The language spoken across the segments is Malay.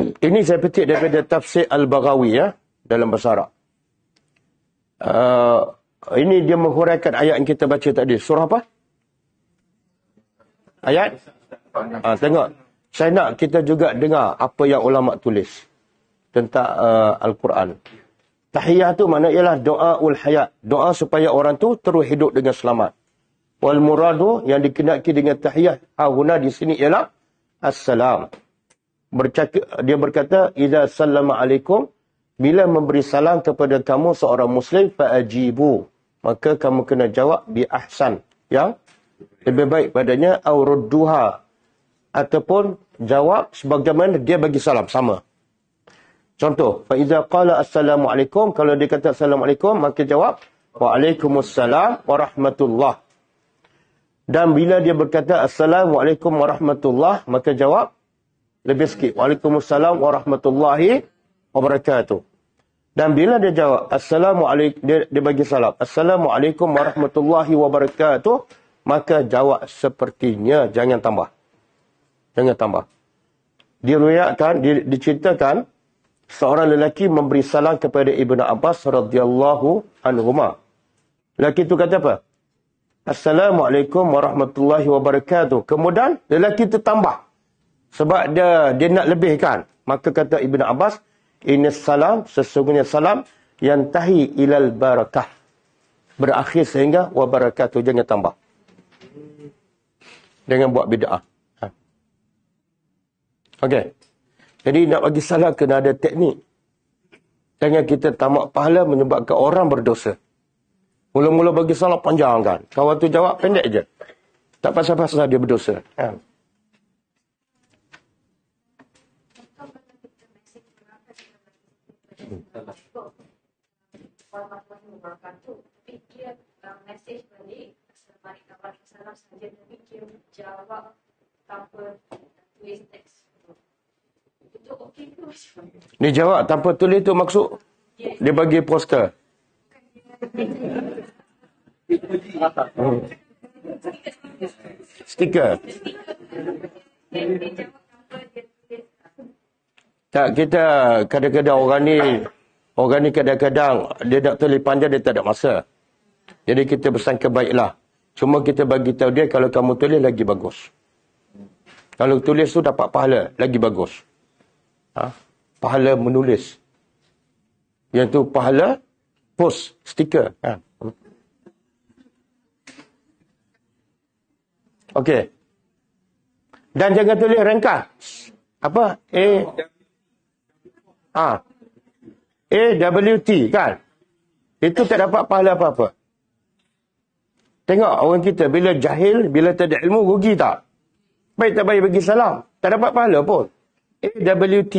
Ini saya petik daripada tafsir Al-Baghawi ya, dalam bahasa Arab. Ini dia menghuraikan ayat yang kita baca tadi. Surah apa? Ayat? Tengok. Saya nak kita juga dengar apa yang ulama tulis tentang Al-Quran. Tahiyah tu makna ialah doaul hayat. Doa supaya orang tu terus hidup dengan selamat. Wal muradu yang dikenaki dengan tahiyah hahuna di sini ialah assalam. Dia berkata, "Idza sallama alaikum," bila memberi salam kepada kamu seorang muslim, fa'ajibu, maka kamu kena jawab bi ahsan, yang lebih baik padanya, au rudduha, ataupun jawab sebagaimana dia bagi salam, sama. Contoh, fa iza qala assalamualaikum, kalau dia kata assalamualaikum, maka jawab waalaikumsalam warahmatullah. Dan bila dia berkata assalamualaikum warahmatullah, maka jawab lebih sikit, waalaikumsalam warahmatullahi wabarakatuh. Dan bila dia jawab assalamualaikum, dia bagi salam assalamualaikum warahmatullahi wabarakatuh, maka jawab sepertinya, jangan tambah. Jangan tambah. Diriwayatkan, diceritakan seorang lelaki memberi salam kepada Ibnu Abbas radhiyallahu anhuma. Lelaki itu kata apa? Assalamualaikum warahmatullahi wabarakatuh. Kemudian lelaki itu tambah. Sebab dia nak lebihkan. Maka kata Ibnu Abbas, ini salam, sesungguhnya salam yang tahi ilal barakah. Berakhir sehingga wabarakatuh. Jangan tambah. Jangan buat bid'ah. Okey. Jadi nak bagi salam kena ada teknik. Jangan kita tamak pahala menyebabkan orang berdosa. Mula-mula bagi salam panjang kan. Kawan tu jawab pendek je. Tak pasal-pasal dia berdosa. Mesej balik Assalamualaikum warahmatullahi wabarakatuh saja, tapi dia jawab tanpa tulis teks. Itu okey ke macam? Dia jawab tanpa tulis tu maksud dia bagi poster. Stiker. Tak, kita kadang-kadang orang ni kadang-kadang dia nak tulis panjang, dia tak ada masa. Jadi kita bersangka baiklah. Cuma kita bagi tahu dia, kalau kamu tulis lagi bagus. Kalau tulis tu dapat pahala, lagi bagus. Pahala menulis. Yang tu pahala post, stiker. Okey. Dan jangan tulis ringkas. Apa? AWT kan? Itu tak dapat pahala apa-apa. Tengok orang kita, bila jahil, bila tak ada ilmu, rugi tak? Baik tak baik bagi salam, tak dapat pahala pun. AWT.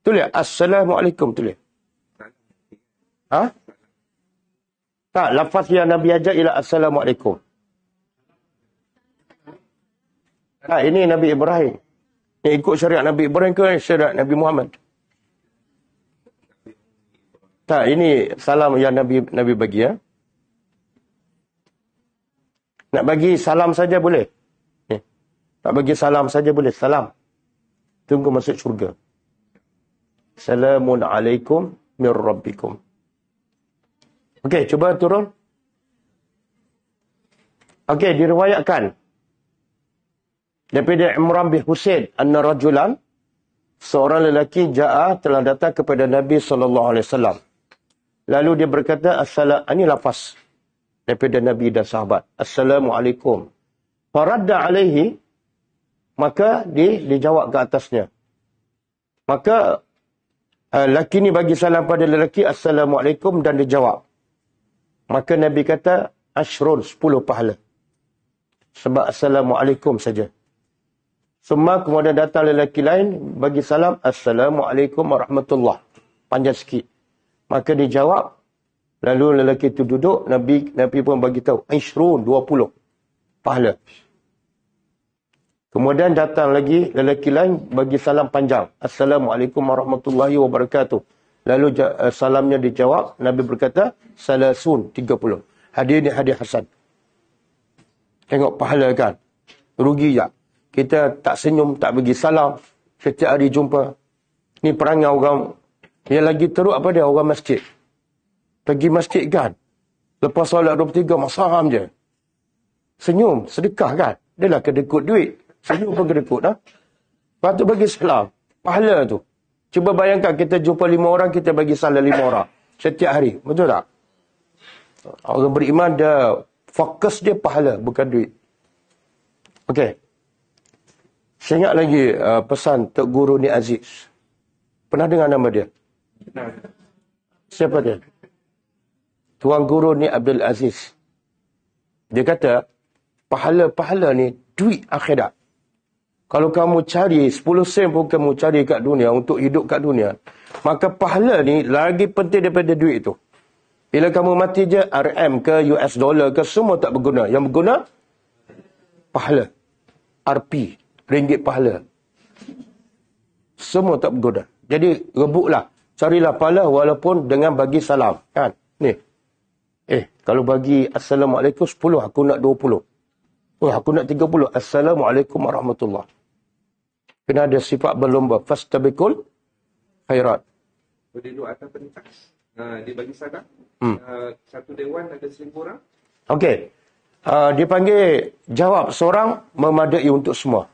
Tulis, Assalamualaikum tulis. Tak, lafaz yang Nabi ajar ialah Assalamualaikum. Ini Nabi Ibrahim. Yang ikut syariat Nabi Ibrahim ke syariat Nabi Muhammad? Tak, ini salam yang Nabi bagi ya. Nak bagi salam saja boleh. Nak bagi salam saja boleh. Salam. Tunggu masuk syurga. Assalamun alaikum min rabbikum. Okey, cuba turun. Okey, diriwayatkan daripada Imran bin Husain anna rajulan, seorang lelaki telah datang kepada Nabi SAW. Lalu dia berkata, ini lafaz daripada Nabi dan sahabat. Assalamualaikum. Faradda alaihi, maka dijawab ke atasnya. Maka lelaki ni bagi salam pada lelaki, Assalamualaikum, dan dijawab. Maka Nabi kata, ashrun, 10 pahala. Sebab Assalamualaikum saja. Semua kemudian datang lelaki lain, bagi salam, Assalamualaikum warahmatullahi. Panjang sikit. Maka dijawab. Lalu lelaki itu duduk, Nabi pun bagi tahu, ashrun, 20 pahala. Kemudian datang lagi lelaki lain, bagi salam panjang. Assalamualaikum warahmatullahi wabarakatuh. Lalu salamnya dijawab, Nabi berkata, salasun, 30. Hadis ni hadis hasan. Tengok pahala kan. Rugi tak? Kita tak senyum, tak bagi salam. Setiap hari jumpa. Ni perangai orang. Yang lagi teruk apa dia? Orang masjid. Pergi masjid kan. Lepas solat 23, masam je. Senyum, sedekah kan. Dia lah kedekut duit. Senyum pun kedekut. Ha? Lepas tu bagi salam. Pahala tu. Cuba bayangkan kita jumpa 5 orang, kita bagi salam 5 orang. Setiap hari. Betul tak? Orang beriman dia fokus dia pahala, bukan duit. Okey. Saya ingat lagi pesan Tok Guru Ni Aziz. Pernah dengar nama dia? Siapa dia? Tuan Guru Ni Abdul Aziz. Dia kata, pahala-pahala ni duit akhirat. Kalau kamu cari 10 sen pun kamu cari kat dunia untuk hidup kat dunia, maka pahala ni lagi penting daripada duit tu. Bila kamu mati je, RM ke US dollar ke semua tak berguna. Yang berguna pahala. RP, ringgit pahala. Semua tak berguna. Jadi rebutlah, carilah pahala walaupun dengan bagi salam, kan? Ni. Kalau bagi Assalamualaikum 10, aku nak 20. Oh, aku nak 30. Assalamualaikum warahmatullahi. Kena ada sifat berlomba. Fastabikul khairat. Dia duduk atas pentas. Dia bagi salam. Satu dewan ada 1,000 orang. Okey. Dia panggil jawab seorang memadai untuk semua.